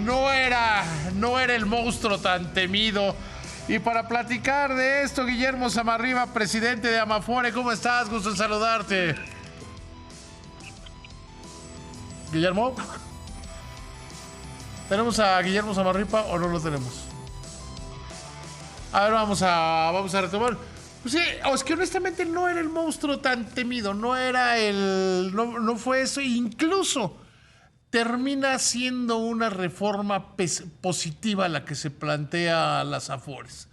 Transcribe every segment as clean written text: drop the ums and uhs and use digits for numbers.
no era el monstruo tan temido. Y para platicar de esto, Guillermo Samarripa, presidente de Amafore, ¿cómo estás? Gusto en saludarte. Guillermo, ¿tenemos a Guillermo Samarripa o no lo tenemos? A ver, vamos a retomar. Pues sí, es que honestamente no era el monstruo tan temido, no fue eso, incluso termina siendo una reforma positiva la que se plantea a las Afores.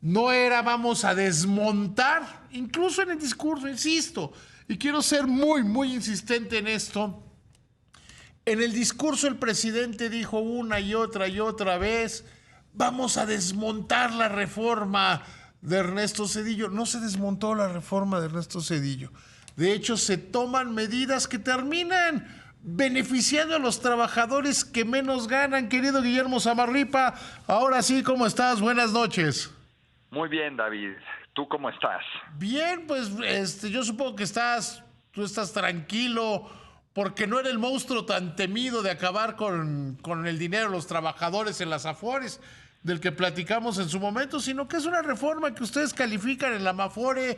No era vamos a desmontar, incluso en el discurso, insisto, y quiero ser muy, muy insistente en esto. En el discurso el presidente dijo una y otra vez, vamos a desmontar la reforma de Ernesto Zedillo. No se desmontó la reforma de Ernesto Zedillo. De hecho, se toman medidas que terminan beneficiando a los trabajadores que menos ganan. Querido Guillermo Samarripa, ahora sí, ¿cómo estás? Buenas noches. Muy bien, David. ¿Tú cómo estás? Bien, pues yo supongo que tú estás tranquilo porque no era el monstruo tan temido de acabar con el dinero de los trabajadores en las Afores del que platicamos en su momento, sino que es una reforma que ustedes califican en la Amafore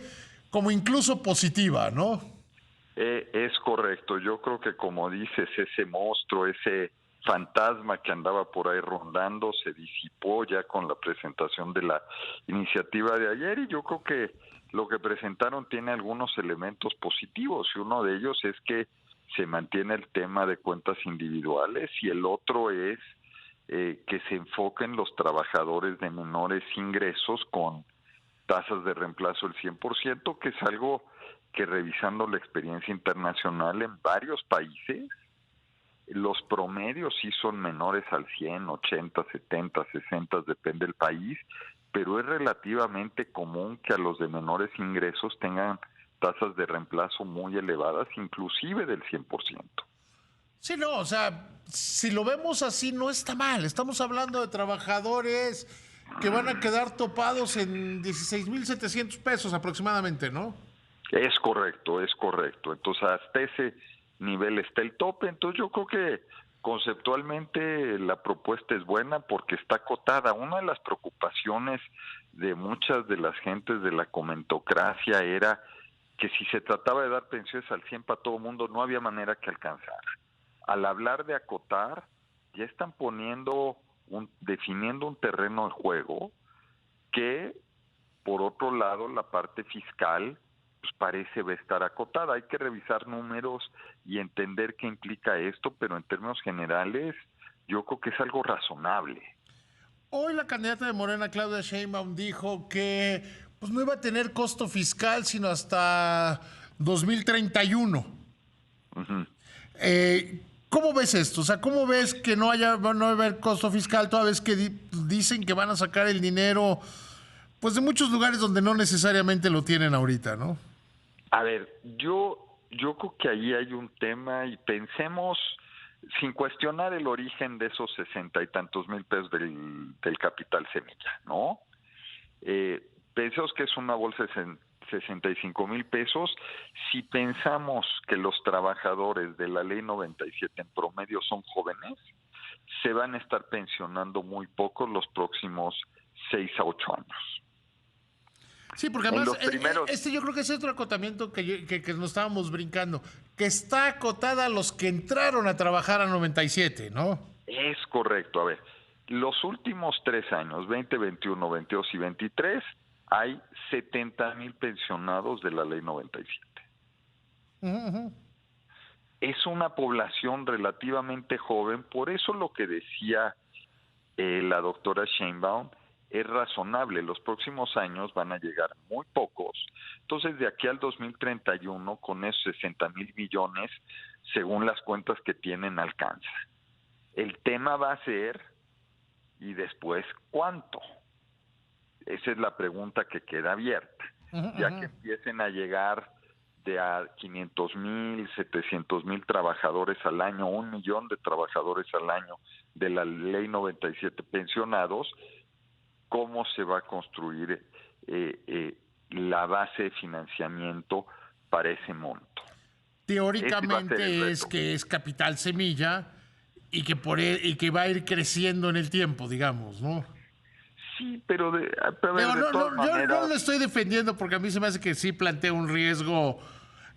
como incluso positiva, ¿no? Es correcto. Yo creo que como dices, ese monstruo, ese fantasma que andaba por ahí rondando, se disipó ya con la presentación de la iniciativa de ayer, y yo creo que lo que presentaron tiene algunos elementos positivos, y uno de ellos es que se mantiene el tema de cuentas individuales, y el otro es que se enfoquen los trabajadores de menores ingresos con tasas de reemplazo del 100%, que es algo que, revisando la experiencia internacional en varios países, los promedios sí son menores al 100, 80, 70, 60, depende del país, pero es relativamente común que a los de menores ingresos tengan tasas de reemplazo muy elevadas, inclusive del 100%. Sí, no, o sea, si lo vemos así no está mal. Estamos hablando de trabajadores que van a quedar topados en 16,700 pesos aproximadamente, ¿no? Es correcto, es correcto. Entonces, hasta ese nivel está el tope. Entonces, yo creo que conceptualmente la propuesta es buena porque está acotada. Una de las preocupaciones de muchas de las gentes de la comentocracia era que si se trataba de dar pensiones al 100 para todo el mundo, no había manera que alcanzara. Al hablar de acotar, ya están definiendo un terreno de juego que, por otro lado, la parte fiscal pues parece va a estar acotada. Hay que revisar números y entender qué implica esto, pero en términos generales yo creo que es algo razonable. Hoy la candidata de Morena, Claudia Sheinbaum, dijo que pues no iba a tener costo fiscal sino hasta 2031. Uh-huh. ¿Cómo ves esto? O sea, ¿cómo ves que no va a haber costo fiscal toda vez que dicen que van a sacar el dinero pues de muchos lugares donde no necesariamente lo tienen ahorita, ¿no? A ver, yo creo que ahí hay un tema, y pensemos, sin cuestionar el origen de esos 60 y tantos mil pesos del capital semilla, ¿no? Pensemos que es una bolsa de 65,000 pesos. Si pensamos que los trabajadores de la ley 97 en promedio son jóvenes, se van a estar pensionando muy pocos los próximos 6 a 8 años. Sí, porque además yo creo que es otro acotamiento que nos estábamos brincando, que está acotada a los que entraron a trabajar a 97, ¿no? Es correcto. A ver, los últimos 3 años, 20, 21, 22 y 23, hay 70,000 pensionados de la ley 97. Uh-huh. Es una población relativamente joven, por eso lo que decía la doctora Sheinbaum es razonable. Los próximos años van a llegar muy pocos. Entonces, de aquí al 2031, con esos 60,000 millones, según las cuentas que tienen, alcanza. El tema va a ser, ¿y después cuánto? Esa es la pregunta que queda abierta. Ya que empiecen a llegar de a 500,000, 700,000 trabajadores al año, 1 millón de trabajadores al año de la ley 97 pensionados, ¿cómo se va a construir la base de financiamiento para ese monto? Teóricamente es que es capital semilla y que va a ir creciendo en el tiempo, digamos, ¿no? Sí, pero a ver, Digo, de todas yo no maneras, lo estoy defendiendo porque a mí se me hace que sí plantea un riesgo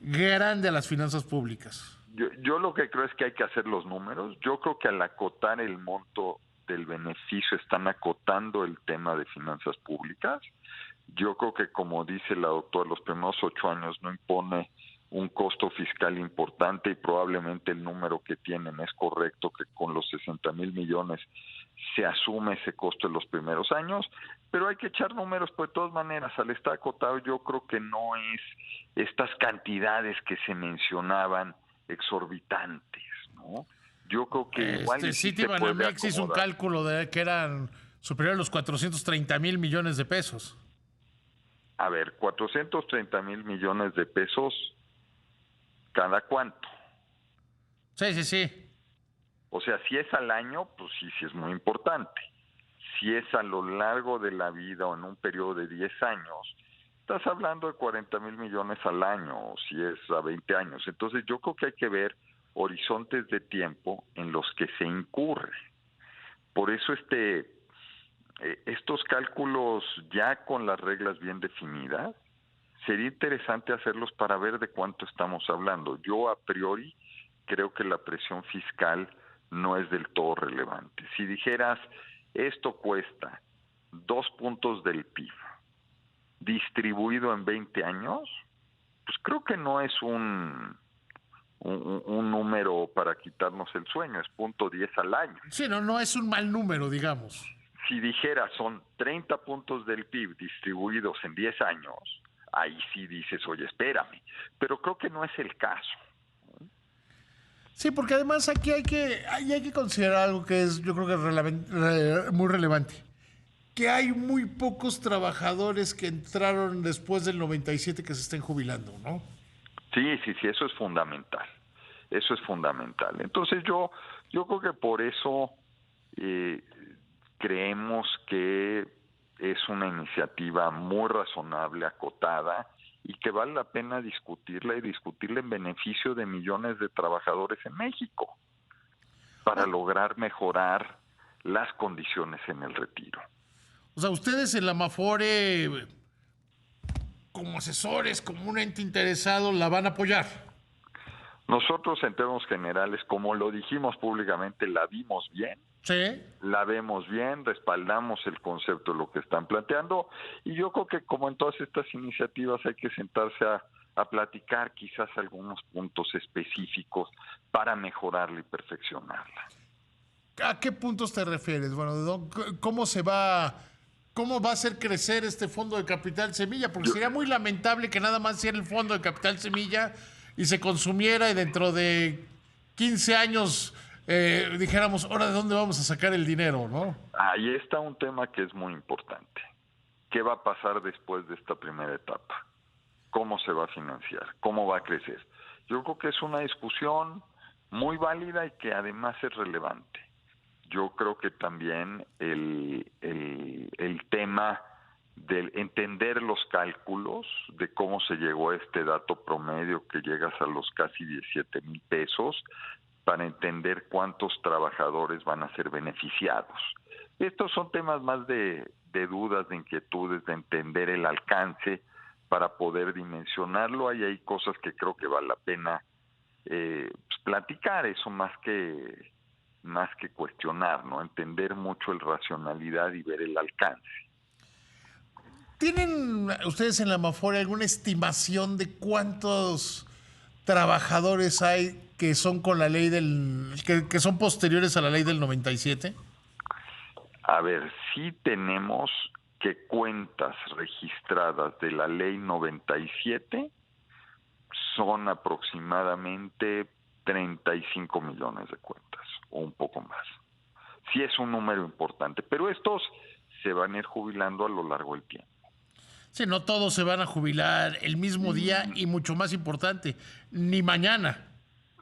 grande a las finanzas públicas. yo lo que creo es que hay que hacer los números. Yo creo que al acotar el monto del beneficio están acotando el tema de finanzas públicas. Yo creo que, como dice la doctora, los primeros 8 años no impone un costo fiscal importante y probablemente el número que tienen es correcto, que con los 60,000 millones se asume ese costo en los primeros años, pero hay que echar números, pues de todas maneras, al estar acotado yo creo que no es estas cantidades que se mencionaban exorbitantes, ¿no? Yo creo que igual y sí se puede Citibanamex hizo un acomodar. cálculo de que eran superior a los 430,000 millones de pesos. A ver, 430,000 millones de pesos, ¿cada cuánto? Sí, sí, sí. O sea, si es al año, pues sí, sí es muy importante. Si es a lo largo de la vida o en un periodo de 10 años, estás hablando de 40,000 millones al año, o si es a 20 años. Entonces yo creo que hay que ver horizontes de tiempo en los que se incurre. Por eso estos cálculos ya con las reglas bien definidas, sería interesante hacerlos para ver de cuánto estamos hablando. Yo a priori creo que la presión fiscal no es del todo relevante. Si dijeras, esto cuesta 2 puntos del PIB distribuido en 20 años, pues creo que no es un número para quitarnos el sueño, es 0,10 al año. Sí, no, no es un mal número, digamos. Si dijera son 30 puntos del PIB distribuidos en 10 años, ahí sí dices, oye, espérame. Pero creo que no es el caso. Sí, porque además aquí hay que considerar algo que es, yo creo que es muy relevante. Que hay muy pocos trabajadores que entraron después del 97 que se estén jubilando, ¿no? Sí, sí, sí, eso es fundamental. Eso es fundamental. Entonces yo creo que por eso eh, creemos que es una iniciativa muy razonable, acotada, y que vale la pena discutirla y discutirla en beneficio de millones de trabajadores en México para lograr mejorar las condiciones en el retiro. O sea, ustedes en la Mafore, como asesores, como un ente interesado, la van a apoyar. Nosotros en términos generales, como lo dijimos públicamente, la vimos bien, Sí. la vemos bien, respaldamos el concepto de lo que están planteando y yo creo que como en todas estas iniciativas hay que sentarse a platicar quizás algunos puntos específicos para mejorarla y perfeccionarla. ¿A qué puntos te refieres? Bueno, cómo va a hacer crecer este fondo de capital semilla? Porque Yo, sería muy lamentable que nada más sea el fondo de capital semilla y se consumiera y dentro de 15 años dijéramos, ahora de dónde vamos a sacar el dinero, ¿no? ahí está un tema que es muy importante. ¿Qué va a pasar después de esta primera etapa? ¿Cómo se va a financiar? ¿Cómo va a crecer? Yo creo que es una discusión muy válida y que además es relevante. Yo creo que también el tema del entender los cálculos de cómo se llegó a este dato promedio que llegas a los casi 17,000 pesos para entender cuántos trabajadores van a ser beneficiados. Estos son temas más de dudas, de inquietudes, de entender el alcance para poder dimensionarlo. Ahí hay cosas que creo que vale la pena pues, platicar, eso más que cuestionar, ¿no? Entender mucho el racionalidad y ver el alcance. ¿Tienen ustedes en la Mafore alguna estimación de cuántos trabajadores hay que son con la ley que son posteriores a la ley del 97? A ver, sí tenemos que cuentas registradas de la ley 97 son aproximadamente 35 millones de cuentas, o un poco más. Sí es un número importante, pero estos se van a ir jubilando a lo largo del tiempo. Sí, no todos se van a jubilar el mismo día y mucho más importante, ni mañana.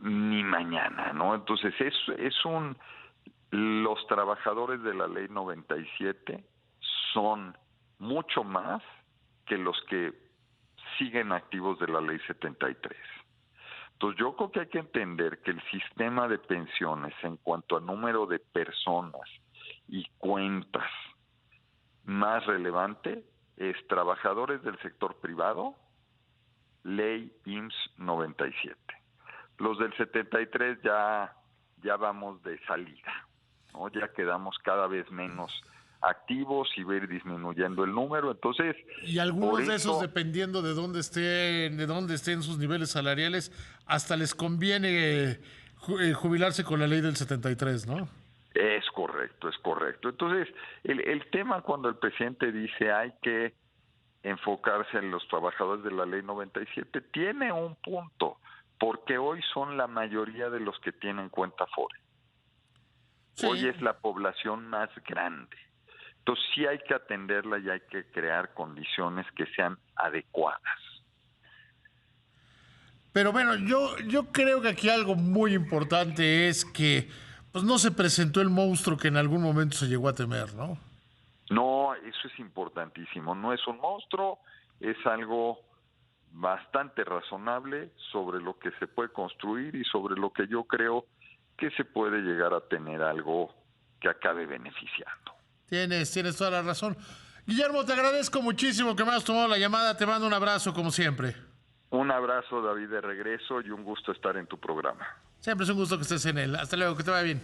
Ni mañana, ¿no? Entonces los trabajadores de la ley 97 son mucho más que los que siguen activos de la ley 73. Entonces yo creo que hay que entender que el sistema de pensiones en cuanto a número de personas y cuentas más relevante es trabajadores del sector privado, ley IMSS 97. Los del 73 ya vamos de salida, ¿no? Ya quedamos cada vez menos activos y va a ir disminuyendo el número, entonces... Y algunos de esos, dependiendo de dónde estén sus niveles salariales, hasta les conviene jubilarse con la ley del 73, ¿no? Es correcto, es correcto. Entonces, el tema cuando el presidente dice hay que enfocarse en los trabajadores de la ley 97, tiene un punto, porque hoy son la mayoría de los que tienen cuenta Afore. Sí. Hoy es la población más grande. Entonces sí hay que atenderla y hay que crear condiciones que sean adecuadas. Pero bueno, yo creo que aquí algo muy importante es que pues no se presentó el monstruo que en algún momento se llegó a temer, ¿no? No, eso es importantísimo. No es un monstruo, es algo bastante razonable sobre lo que se puede construir y sobre lo que yo creo que se puede llegar a tener algo que acabe beneficiando. Tienes toda la razón. Guillermo, te agradezco muchísimo que me has tomado la llamada. Te mando un abrazo, como siempre. Un abrazo, David, de regreso, y un gusto estar en tu programa. Siempre es un gusto que estés en él. Hasta luego, que te vaya bien.